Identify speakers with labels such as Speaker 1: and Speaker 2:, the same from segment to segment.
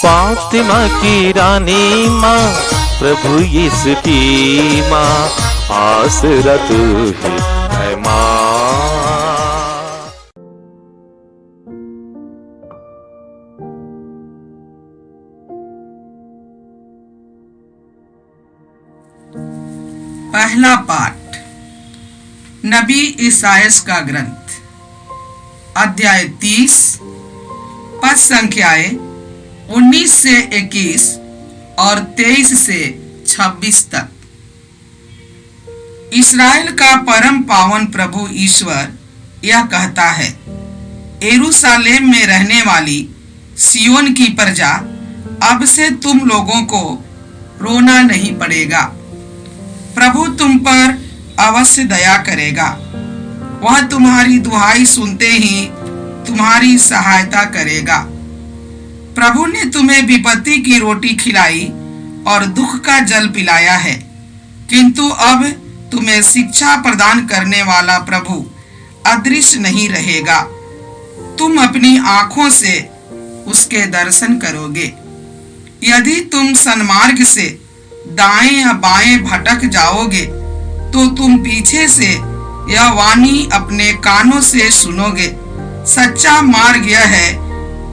Speaker 1: फातिमा की रानी माँ, प्रभु यीशु की माँ, आसरा तू ही है माँ।
Speaker 2: पहला पाठ नबी ईसायास का ग्रंथ, अध्याय 30, पद संख्याएं 19 से 21 और 23 से 26 तक। इस्राएल का परम पावन प्रभु ईश्वर यह कहता है, यरूशलेम में रहने वाली सियोन की प्रजा, अब से तुम लोगों को रोना नहीं पड़ेगा। प्रभु तुम पर अवश्य दया करेगा। वह तुम्हारी दुहाई सुनते ही तुम्हारी सहायता करेगा। प्रभु ने तुम्हें विपत्ति की रोटी खिलाई और दुख का जल पिलाया है, किंतु अब तुम्हें शिक्षा प्रदान करने वाला प्रभु अदृश्य नहीं रहेगा। तुम अपनी आंखों से उसके दर्शन करोगे। यदि तुम सन्मार्ग से दाएं या बाएं भटक जाओगे, तो तुम पीछे से यह वाणी अपने कानों से सुनोगे, सच्चा मार्ग यह है,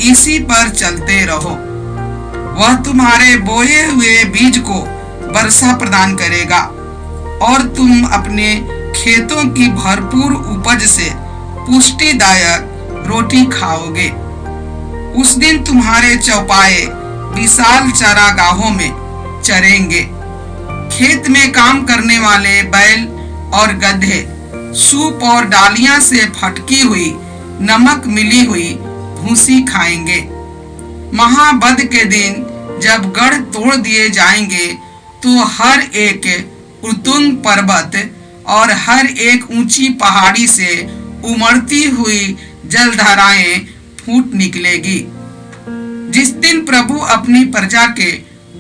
Speaker 2: इसी पर चलते रहो। वह तुम्हारे बोए हुए बीज को वर्षा प्रदान करेगा और तुम अपने खेतों की भरपूर उपज से पुष्टिदायक रोटी खाओगे। उस दिन तुम्हारे चौपाए विशाल चारागाहों में चरेंगे। खेत में काम करने वाले बैल और गधे सूप और डालियां से फटकी हुई नमक मिली हुई भूसी खाएंगे। महाबद के दिन जब गढ़ तोड़ दिए जाएंगे, तो हर एक उतुंग पर्वत और हर एक ऊंची पहाड़ी से उमड़ती हुई जलधाराएं फूट निकलेगी। जिस दिन प्रभु अपनी प्रजा के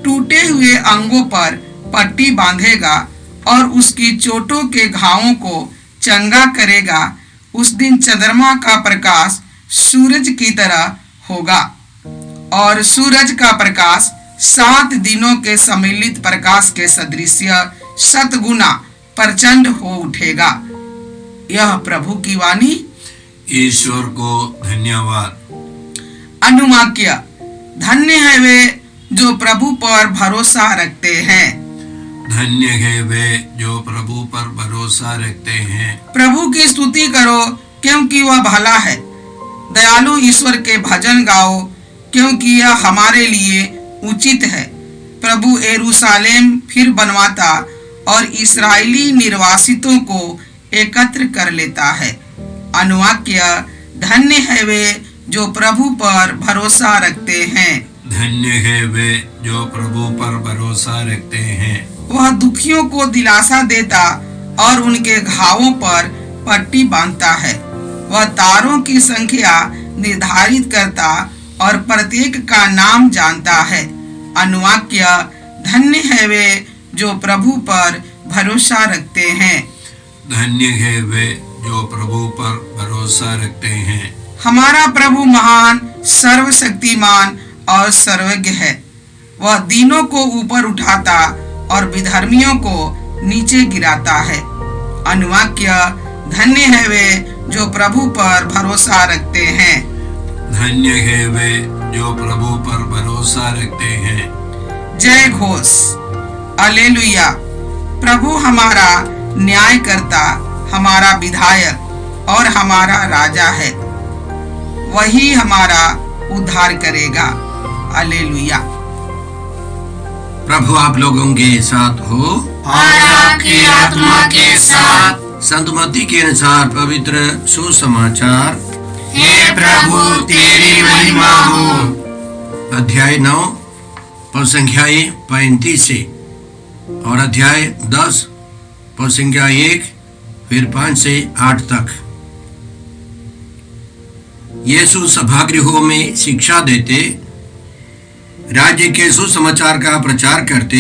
Speaker 2: टूटे हुए अंगों पर पट्टी बांधेगा और उसकी चोटों के घावों को चंगा करेगा, उस दिन चंद्रमा का प्रकाश सूरज की तरह होगा और सूरज का प्रकाश 7 दिनों के सम्मिलित प्रकाश के सदृश 7 गुना प्रचंड हो उठेगा। यह प्रभु की वाणी।
Speaker 3: ईश्वर को धन्यवाद।
Speaker 2: अनुवाक्य। धन्य है वे जो प्रभु पर भरोसा रखते हैं।
Speaker 3: धन्य है वे जो प्रभु पर भरोसा रखते हैं। प्रभु
Speaker 2: की स्तुति करो, क्योंकि वह भला है। दयालु ईश्वर के भजन गाओ, क्योंकि यह हमारे लिए उचित है। प्रभु यरूशलेम फिर बनवाता और इस्राएली निर्वासितों को एकत्र कर लेता है। अनुवाक्य। धन्य है वे जो प्रभु पर भरोसा रखते हैं।
Speaker 3: धन्य है वे जो प्रभु पर भरोसा रखते हैं।
Speaker 2: वह दुखियों को दिलासा देता और उनके घावों पर पट्टी बांधता है। वह तारों की संख्या निर्धारित करता और प्रत्येक का नाम जानता है। अनुवाक्य। धन्य है वे जो प्रभु पर भरोसा रखते हैं।
Speaker 3: धन्य है वे जो प्रभु पर भरोसा रखते हैं।
Speaker 2: हमारा प्रभु महान, सर्वशक्तिमान और सर्वज्ञ है। वह दीनों को ऊपर उठाता और विधर्मियों को नीचे गिराता है। अनुवाक्य। धन्य है वे जो प्रभु पर भरोसा रखते हैं।
Speaker 3: धन्य है वे जो प्रभु पर भरोसा रखते हैं।
Speaker 2: जय घोष। हालेलुया। प्रभु हमारा न्याय करता, हमारा विधायक और हमारा राजा है। वही हमारा उद्धार करेगा। हालेलुया।
Speaker 3: प्रभु आप लोगों के साथ हो
Speaker 4: और आपकी आत्मा के साथ।
Speaker 3: संत मत्ती के अनुसार पवित्र सुसमाचार।
Speaker 4: हे प्रभु तेरी महिमा हो।
Speaker 3: अध्याय 9 पद संख्या 35 से और अध्याय 10 पद संख्या 1 फिर 5 से 8 तक। यीशु सभागृहों में शिक्षा देते, राज्य के सुसमाचार का प्रचार करते,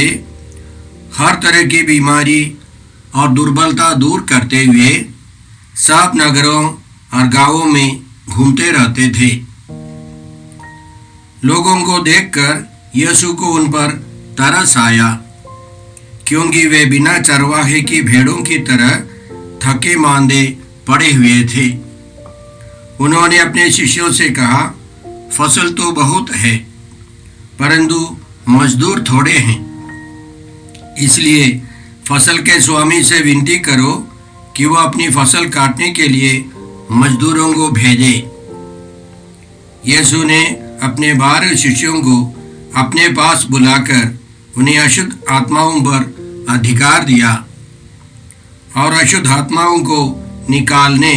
Speaker 3: हर तरह की बीमारी और दुर्बलता दूर करते हुए सब नगरों और गांवों में घूमते रहते थे। लोगों को देखकर यीशु को उन पर तरस आया, क्योंकि वे बिना चरवाहे की भेड़ों की तरह थके मांदे पड़े हुए थे। उन्होंने अपने शिष्यों से कहा, फसल तो बहुत है, परंतु मजदूर थोड़े हैं। इसलिए फसल के स्वामी से विनती करो कि वह अपनी फसल काटने के लिए मजदूरों को भेजे। यीशु ने अपने 12 शिष्यों को अपने पास बुलाकर उन्हें अशुद्ध आत्माओं पर अधिकार दिया और अशुद्ध आत्माओं को निकालने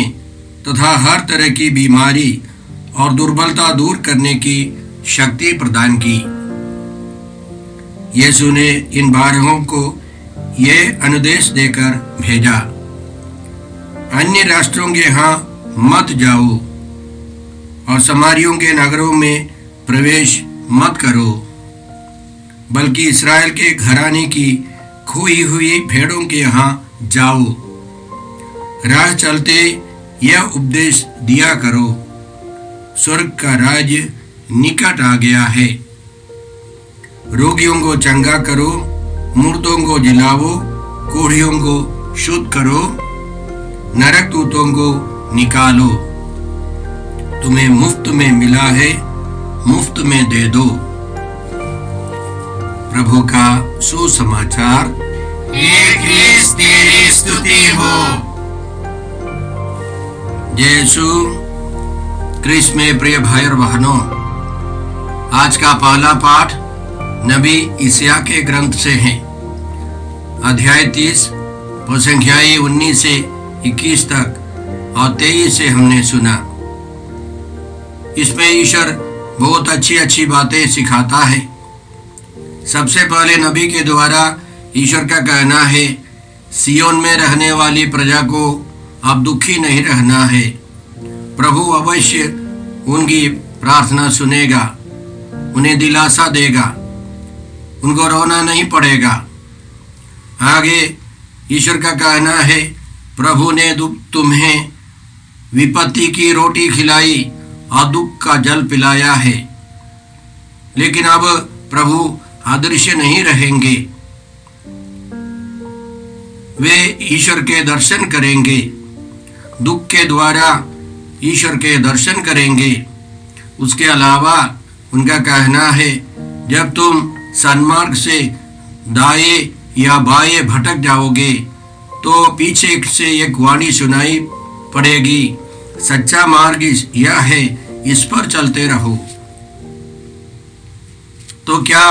Speaker 3: तथा हर तरह की बीमारी और दुर्बलता दूर करने की शक्ति प्रदान की। यीशु ने इन 12 को यह अनुदेश देकर भेजा, अन्य राष्ट्रों के यहाँ मत जाओ और समारियों के नगरों में प्रवेश मत करो, बल्कि इस्राएल के घराने की खोई हुई भेड़ों के यहाँ जाओ। राह चलते यह उपदेश दिया करो, स्वर्ग का राज्य निकट आ गया है। रोगियों को चंगा करो, मुर्दों को जिलाओ, कोढ़ियों को शुद्ध करो, नरक दूतों को निकालो। तुम्हें मुफ्त में मिला है, मुफ्त में दे दो। प्रभु का सुसमाचार।
Speaker 4: हे क्रिस्त तेरी स्तुति हो।
Speaker 3: जय यीशु क्रिस्त में प्रिय भाई और बहनों, आज का पहला पाठ नबी ईसाया के ग्रंथ से है। अध्याय 30 संख्याएं 19 से 21 तक और 23 से हमने सुना। इसमें ईश्वर बहुत अच्छी बातें सिखाता है। सबसे पहले नबी के द्वारा ईश्वर का कहना है, सियोन में रहने वाली प्रजा को अब दुखी नहीं रहना है। प्रभु अवश्य उनकी प्रार्थना सुनेगा, उन्हें दिलासा देगा, उनको रोना नहीं पड़ेगा। आगे ईश्वर का कहना है, प्रभु ने तुम्हें विपत्ति की रोटी खिलाई और दुख का जल पिलाया है। लेकिन अब प्रभु अदृश्य नहीं रहेंगे, वे ईश्वर के दर्शन करेंगे, दुख के द्वारा ईश्वर के दर्शन करेंगे। उसके अलावा उनका कहना है, जब तुम सन्मार्ग से दाएं या बाएं भटक जाओगे तो पीछे से एक वाणी सुनाई पड़ेगी, सच्चा मार्ग यह है, इस पर चलते रहो। तो क्या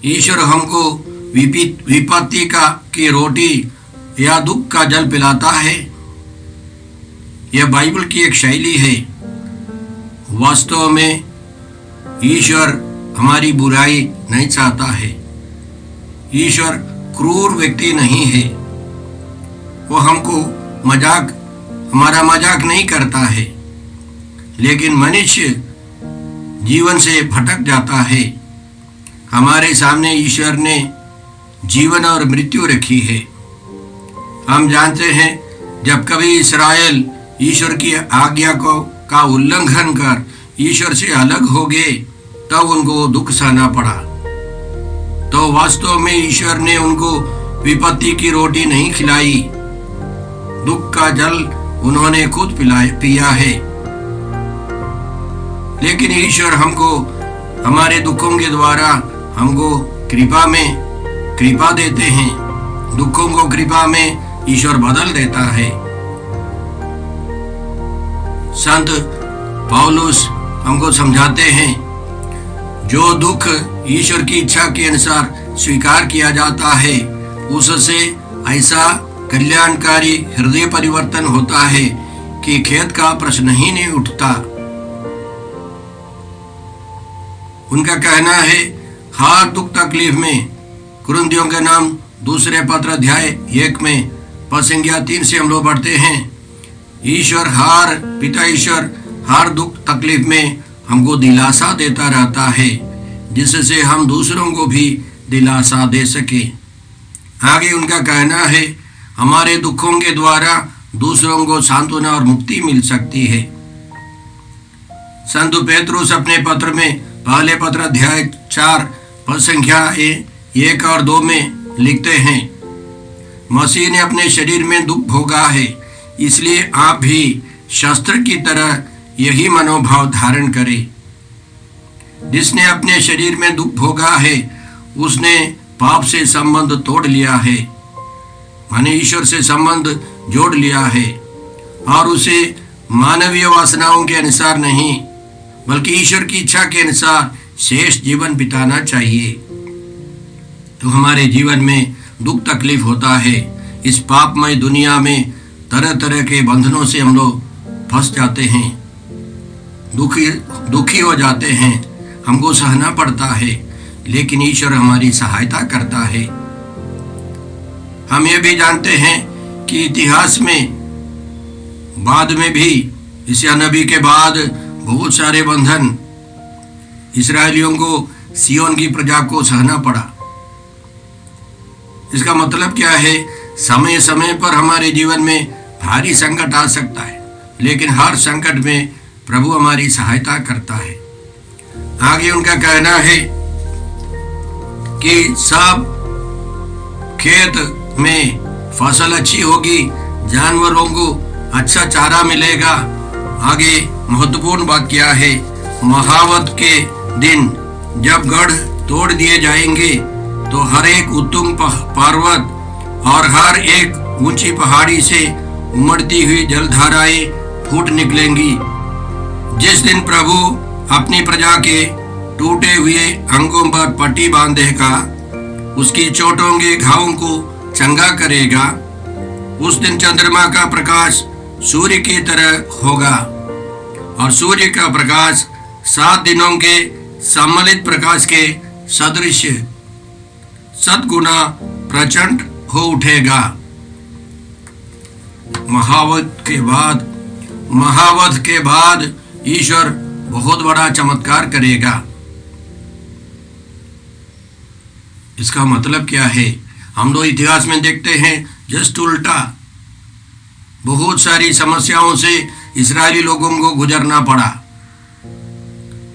Speaker 3: ईश्वर हमको विपत्ति की रोटी या दुख का जल पिलाता है? यह बाइबल की एक शैली है। वास्तव में ईश्वर हमारी बुराई नहीं चाहता है। ईश्वर क्रूर व्यक्ति नहीं है। वो हमको हमारा मजाक नहीं करता है। लेकिन मनुष्य जीवन से भटक जाता है। हमारे सामने ईश्वर ने जीवन और मृत्यु रखी है। हम जानते हैं, जब कभी इस्राएल ईश्वर की आज्ञा का उल्लंघन कर ईश्वर से अलग हो गए, तब उनको दुख सहना पड़ा। तो वास्तव में ईश्वर ने उनको विपत्ति की रोटी नहीं खिलाई, दुख का जल उन्होंने खुद पिया है। लेकिन ईश्वर हमको हमारे दुखों के द्वारा हमको कृपा देते हैं। दुखों को कृपा में ईश्वर बदल देता है। संत पौलुस हमको समझाते हैं, जो दुख ईश्वर की इच्छा के अनुसार स्वीकार किया जाता है, उससे ऐसा कल्याणकारी हृदय परिवर्तन होता है कि खेद का प्रश्न ही नहीं उठता। उनका कहना है, हर दुख तकलीफ में, कुरिन्थियों के नाम दूसरे पत्र अध्याय 1 में संख्या 3 से हम लोग पढ़ते हैं, पिता ईश्वर हर दुख तकलीफ में हमको दिलासा देता रहता है, जिससे हम दूसरों को भी दिलासा दे सके। आगे उनका कहना है, हमारे दुखों के द्वारा दूसरों को सांत्वना और मुक्ति मिल सकती है। संत पेत्रुस अपने पत्र में पहले पत्र अध्याय 4 पद संख्या 1 और 2 में लिखते हैं, मसीह ने अपने शरीर में दुख भोगा है, इसलिए आप भी शस्त्र की तरह यही मनोभाव धारण करें। जिसने अपने शरीर में दुख भोगा है उसने पाप से संबंध तोड़ लिया है, माने ईश्वर से संबंध जोड़ लिया है, और उसे मानवीय वासनाओं के अनुसार नहीं बल्कि ईश्वर की इच्छा के अनुसार शेष जीवन बिताना चाहिए। तो हमारे जीवन में दुख तकलीफ होता है। इस पापमय दुनिया में तरह तरह के बंधनों से हम लोग फंस जाते हैं, दुखी हो जाते हैं, हमको सहना पड़ता है, लेकिन ईश्वर हमारी सहायता करता है। हम ये भी जानते हैं कि इतिहास में बाद में भी ईसा नबी के बाद बहुत सारे बंधन इस्राएलियों को, सियोन की प्रजा को सहना पड़ा। इसका मतलब क्या है? समय समय पर हमारे जीवन में भारी संकट आ सकता है, लेकिन हर संकट में प्रभु हमारी सहायता करता है। आगे उनका कहना है कि सब खेत में फसल अच्छी होगी, जानवरों को अच्छा चारा मिलेगा। आगे महत्वपूर्ण बात क्या है? महावत के दिन जब गढ़ तोड़ दिए जाएंगे तो हर एक उत्तुंग पर्वत और हर एक ऊंची पहाड़ी से उमड़ती हुई जलधाराएं फूट निकलेंगी। जिस दिन प्रभु अपनी प्रजा के टूटे हुए अंगों पर पट्टी बांधेगा, उसकी चोटों के घावों को चंगा करेगा, उस दिन चंद्रमा का प्रकाश सूर्य की तरह होगा और सूर्य का प्रकाश 7 दिनों के सम्मिलित प्रकाश के सदृश 7 गुना प्रचंड हो उठेगा। महावत के बाद ईश्वर बहुत बड़ा चमत्कार करेगा। इसका मतलब क्या है? हम लोग इतिहास में देखते हैं जस्ट उल्टा, बहुत सारी समस्याओं से इस्राएली लोगों को गुजरना पड़ा,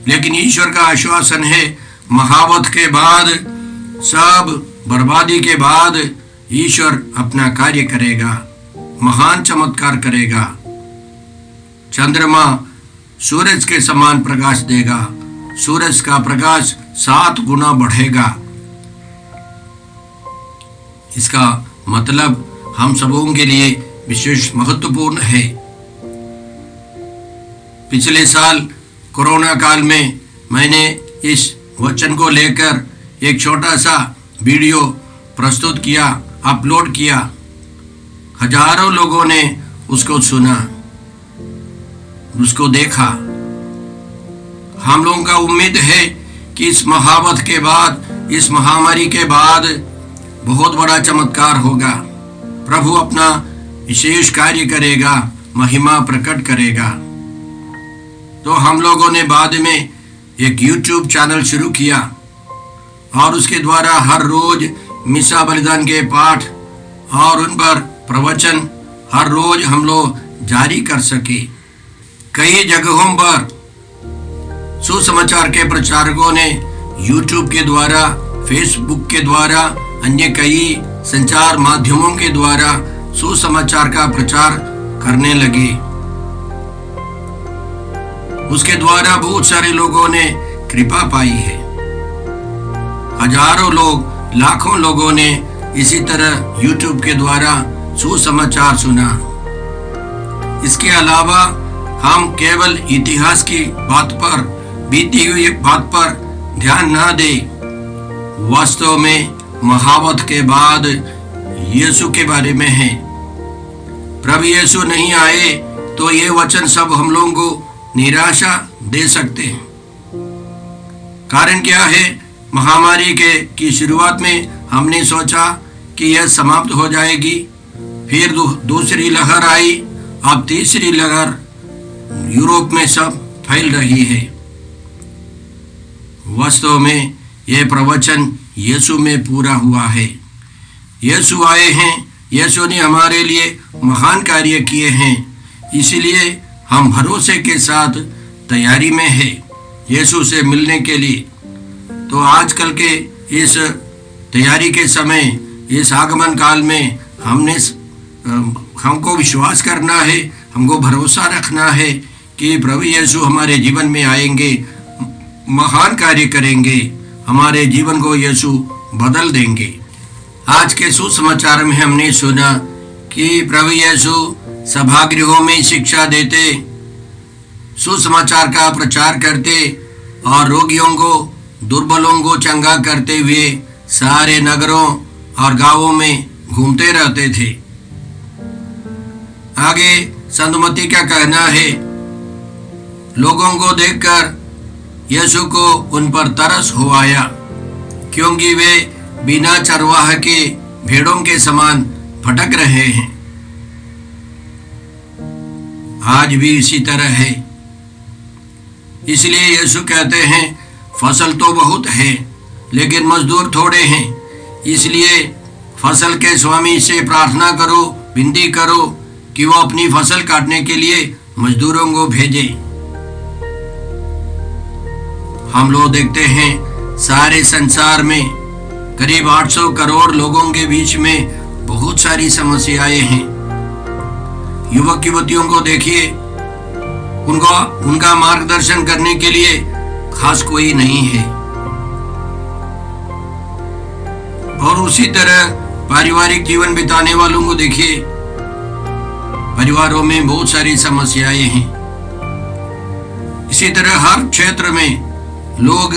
Speaker 3: लेकिन ईश्वर का आश्वासन है महावत के बाद, सब बर्बादी के बाद ईश्वर अपना कार्य करेगा, महान चमत्कार करेगा। चंद्रमा सूरज के समान प्रकाश देगा, सूरज का प्रकाश 7 गुना बढ़ेगा। इसका मतलब हम सबों के लिए विशेष महत्वपूर्ण है। पिछले साल कोरोना काल में मैंने इस वचन को लेकर एक छोटा सा वीडियो प्रस्तुत किया, अपलोड किया। हजारों लोगों ने उसको सुना, उसको देखा। हम लोगों का उम्मीद है कि इस महावत के बाद, इस महामारी के बाद बहुत बड़ा चमत्कार होगा। प्रभु अपना विशेष कार्य करेगा, महिमा प्रकट करेगा। तो हम लोगों ने बाद में एक YouTube चैनल शुरू किया और उसके द्वारा हर रोज मिसा बलिदान के पाठ और उन पर प्रवचन हर रोज हम लोग जारी कर सके। कई जगहों पर सुसमाचार के प्रचारकों ने YouTube के द्वारा, Facebook के द्वारा, अन्य कई संचार माध्यमों के द्वारा सुसमाचार का प्रचार करने लगे। उसके द्वारा बहुत सारे लोगों ने कृपा पाई है। हजारों लोग, लाखों लोगों ने इसी तरह YouTube के द्वारा सुसमाचार सुना। इसके अलावा हम केवल इतिहास की बात पर, बीती हुई बात पर ध्यान ना दें। वास्तव में महावत के बाद यीशु के बारे में है। प्रभु यीशु नहीं आए तो ये वचन सब हम लोगों को निराशा दे सकते हैं। कारण क्या है? महामारी की शुरुआत में हमने सोचा कि यह समाप्त हो जाएगी, फिर दूसरी लहर आई, अब तीसरी लहर यूरोप में सब फैल रही है। वास्तव में यह प्रवचन यीशु में पूरा हुआ है। यीशु आए हैं, यीशु ने हमारे लिए महान कार्य किए हैं, इसलिए हम भरोसे के साथ तैयारी में है। यीशु से मिलने के लिए। तो आजकल के इस तैयारी के समय, इस आगमन काल में हमको विश्वास करना है, हमको भरोसा रखना है कि प्रभु यीशु हमारे जीवन में आएंगे, महान कार्य करेंगे, हमारे जीवन को यीशु बदल देंगे। आज के सुसमाचार में हमने सुना कि प्रभु यीशु सभागृहों में शिक्षा देते, सुसमाचार का प्रचार करते और रोगियों को, दुर्बलों को चंगा करते हुए सारे नगरों और गांवों में घूमते रहते थे। आगे संत मत्ती का कहना है, लोगों को देखकर यीशु को उन पर तरस हो आया, क्योंकि वे बिना चरवाह के भेड़ों के समान भटक रहे हैं। आज भी इसी तरह है। इसलिए यीशु कहते हैं, फसल तो बहुत है लेकिन मजदूर थोड़े हैं। इसलिए फसल के स्वामी से प्रार्थना करो, विनती करो कि वो अपनी फसल काटने के लिए मजदूरों को भेजे। हम लोग देखते हैं सारे संसार में करीब 800 करोड़ लोगों के बीच में बहुत सारी समस्याएं हैं। युवक युवतियों को देखिए, उनका मार्गदर्शन करने के लिए खास कोई नहीं है। और उसी तरह पारिवारिक जीवन बिताने वालों को देखिए, परिवारों में बहुत सारी समस्याएं हैं। इसी तरह हर क्षेत्र में लोग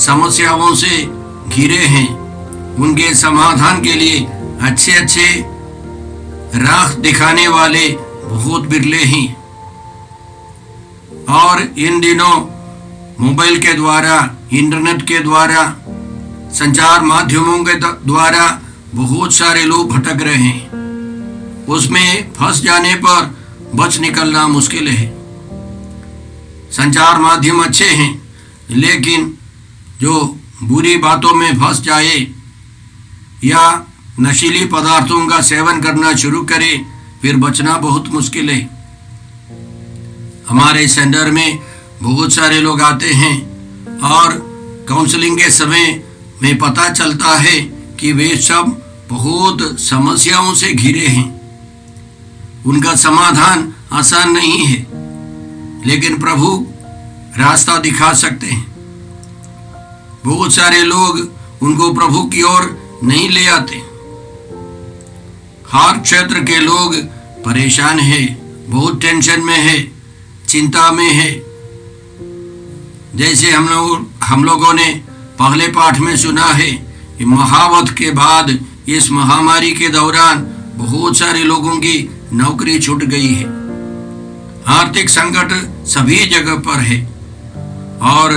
Speaker 3: समस्याओं से घिरे हैं। उनके समाधान के लिए अच्छे अच्छे राह दिखाने वाले बहुत बिरले हैं। और इन दिनों मोबाइल के द्वारा, इंटरनेट के द्वारा, संचार माध्यमों के द्वारा बहुत सारे लोग भटक रहे हैं। उसमें फंस जाने पर बच निकलना मुश्किल है। संचार माध्यम अच्छे हैं, लेकिन जो बुरी बातों में फंस जाए या नशीली पदार्थों का सेवन करना शुरू करे, फिर बचना बहुत मुश्किल है। हमारे सेंटर में बहुत सारे लोग आते हैं और काउंसलिंग के समय में पता चलता है कि वे सब बहुत समस्याओं से घिरे हैं। उनका समाधान आसान नहीं है, लेकिन प्रभु रास्ता दिखा सकते हैं। बहुत सारे लोग उनको प्रभु की ओर नहीं ले आते। हर क्षेत्र के लोग परेशान हैं, बहुत टेंशन में है, चिंता में है। जैसे हम लोगों ने पहले पाठ में सुना है कि महावत के बाद इस महामारी के दौरान बहुत सारे लोगों की नौकरी छूट गई है। आर्थिक संकट सभी जगह पर है और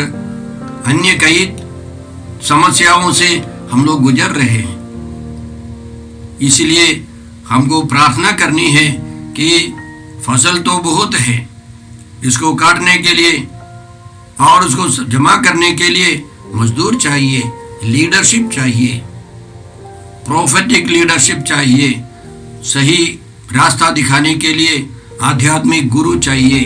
Speaker 3: अन्य कई समस्याओं से हम लोग गुजर रहे हैं। इसलिए हमको प्रार्थना करनी है कि फसल तो बहुत है, इसको काटने के लिए और उसको जमा करने के लिए मजदूर चाहिए, लीडरशिप चाहिए, प्रोफेटिक लीडरशिप चाहिए, सही रास्ता दिखाने के लिए आध्यात्मिक गुरु चाहिए।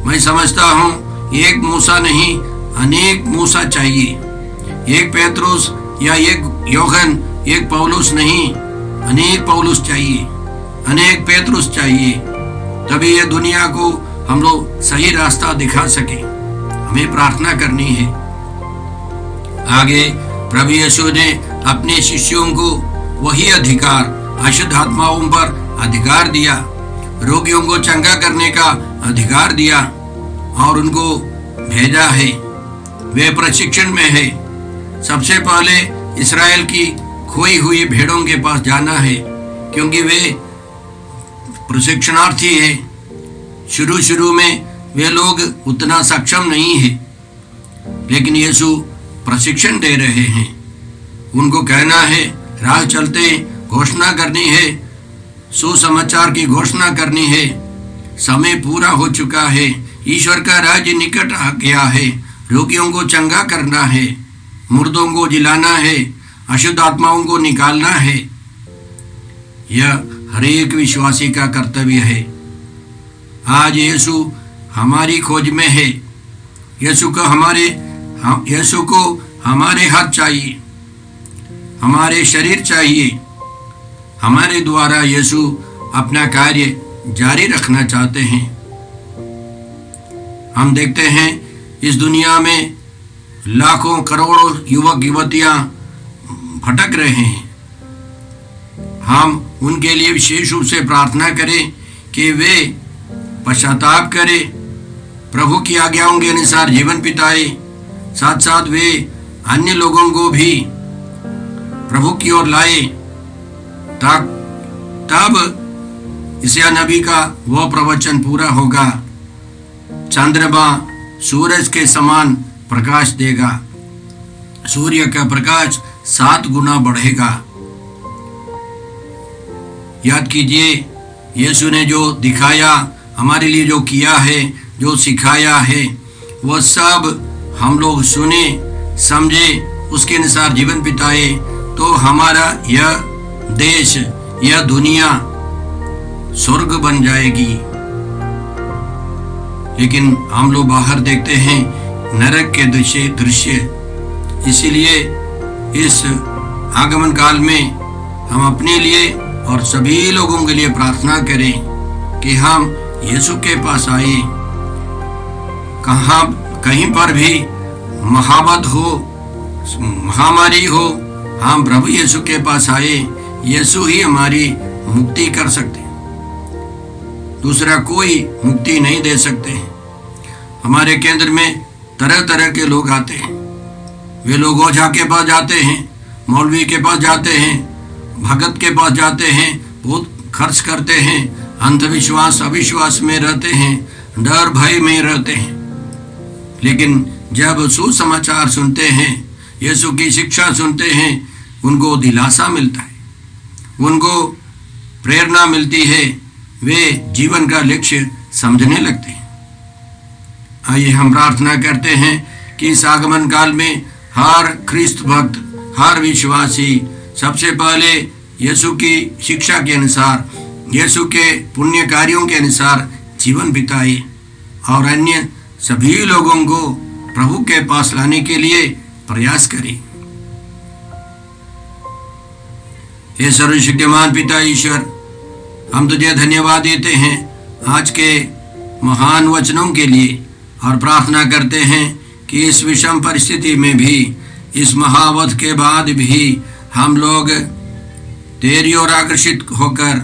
Speaker 3: मैं समझता हूँ एक मूसा नहीं, अनेक मूसा चाहिए। एक पेत्रुस या एक यूहन्ना, एक पौलुस नहीं, अनेक पौलुस चाहिए, अनेक पेत्रुस चाहिए। तभी ये दुनिया को हम लोग सही रास्ता दिखा सके। हमें प्रार्थना करनी है। आगे प्रभु यीशु ने अपने शिष्यों को वही अधिकार, अशुद्ध आत्माओं पर अधिकार दिया, रोगियों को चंगा करने का अधिकार दिया और उनको भेजा है। वे प्रशिक्षण में है। सबसे पहले इस्राएल की खोई हुई भेड़ों के पास जाना है, क्योंकि वे प्रशिक्षणार्थी है। शुरू में वे लोग उतना सक्षम नहीं है, लेकिन यीशु प्रशिक्षण दे रहे हैं। उनको कहना है, राह चलते घोषणा करनी है, सुसमाचार की घोषणा करनी है। समय पूरा हो चुका है, ईश्वर का राज्य निकट आ गया है। रोगियों को चंगा करना है, मुर्दों को जिलाना है, अशुद्ध आत्माओं को निकालना है। यह हर एक विश्वासी का कर्तव्य है। आज यीशु हमारी खोज में है। यीशु को हमारे हाथ चाहिए, हमारे शरीर चाहिए। हमारे द्वारा यीशु अपना कार्य जारी रखना चाहते हैं। हम देखते हैं इस दुनिया में लाखों करोड़ों युवक युवतियां भटक रहे हैं। हम उनके लिए विशेष रूप से प्रार्थना करें कि वे पश्चाताप करें, प्रभु की आज्ञाओं के अनुसार जीवन बिताए, साथ साथ वे अन्य लोगों को भी प्रभु की ओर लाए, तब यशायाह नबी का वह प्रवचन पूरा होगा। चंद्रमा सूरज के समान प्रकाश देगा, सूर्य का प्रकाश 7 गुना बढ़ेगा। याद कीजिए, यीशु ने जो दिखाया, हमारे लिए जो किया है, जो सिखाया है, वह सब हम लोग सुने, समझे, उसके अनुसार जीवन बिताए, तो हमारा यह देश, यह दुनिया स्वर्ग बन जाएगी। लेकिन हम लोग बाहर देखते हैं नरक के दृश्य। इसीलिए इस आगमन काल में हम अपने लिए और सभी लोगों के लिए प्रार्थना करें कि हम यीशु के पास आए। कहीं पर भी महावत हो, महामारी हो, हम प्रभु यीशु के पास आए। यीशु ही हमारी मुक्ति कर सकते हैं, दूसरा कोई मुक्ति नहीं दे सकते हैं। हमारे केंद्र में तरह तरह के लोग आते हैं। वे लोग ओझा के पास जाते हैं, मौलवी के पास जाते हैं, भगत के पास जाते हैं, बहुत खर्च करते हैं, अंधविश्वास अविश्वास में रहते हैं, डर भय में रहते हैं। लेकिन जब सुसमाचार सुनते हैं, यीशु की शिक्षा सुनते हैं, उनको दिलासा मिलता है, उनको प्रेरणा मिलती है, वे जीवन का लक्ष्य समझने लगते हैं। आइए हम प्रार्थना करते हैं कि इस आगमन काल में हर ख्रिस्त भक्त, हर विश्वासी सबसे पहले यीशु की शिक्षा के अनुसार, यीशु के पुण्य कार्यों के अनुसार जीवन बिताए और अन्य सभी लोगों को प्रभु के पास लाने के लिए प्रयास करें। हे सर्वशक्तिमान पिता ईश्वर, हम तुझे धन्यवाद देते हैं आज के महान वचनों के लिए और प्रार्थना करते हैं कि इस विषम परिस्थिति में भी, इस महावध के बाद भी हम लोग तेरी ओर आकर्षित होकर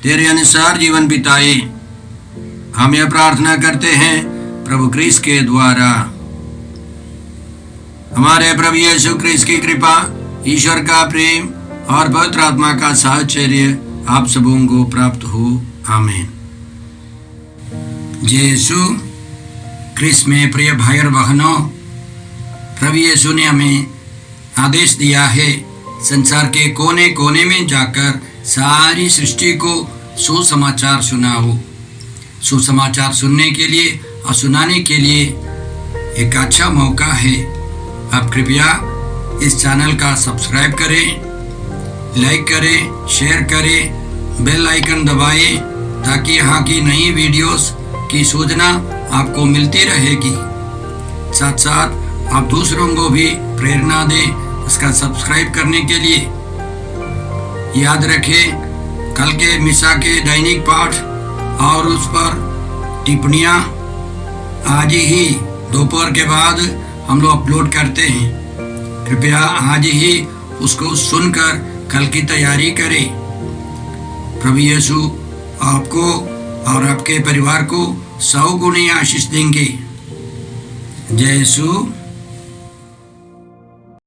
Speaker 3: तेरे अनुसार जीवन बिताए। हम यह प्रार्थना करते हैं प्रभु क्रिस्त के द्वारा। हमारे प्रभु यीशु क्रिस्त की कृपा, ईश्वर का प्रेम और पवित्र आत्मा का साहचर्य आप सबों को प्राप्त हो। आमीन। यीशु क्रिस्त में प्रिय भाई और बहनों, प्रभु यीशु ने हमें आदेश दिया है संसार के कोने कोने में जाकर सारी सृष्टि को सुसमाचार सुनाओ। सुसमाचार सुनने के लिए और सुनाने के लिए एक अच्छा मौका है। आप कृपया इस चैनल का सब्सक्राइब करें, लाइक करें, शेयर करें, बेल आइकन दबाएं ताकि यहाँ की नई वीडियोस की सूचना आपको मिलती रहेगी। साथ साथ आप दूसरों को भी प्रेरणा दें इसका सब्सक्राइब करने के लिए। याद रखें, कल के मिसा के दैनिक पाठ और उस पर टिप्पणियाँ आज ही दोपहर के बाद हम लोग अपलोड करते हैं। कृपया आज ही उसको सुनकर कल की तैयारी करें। प्रभु यीशु आपको और आपके परिवार को 100 गुनी आशीष देंगे। जय यीशु।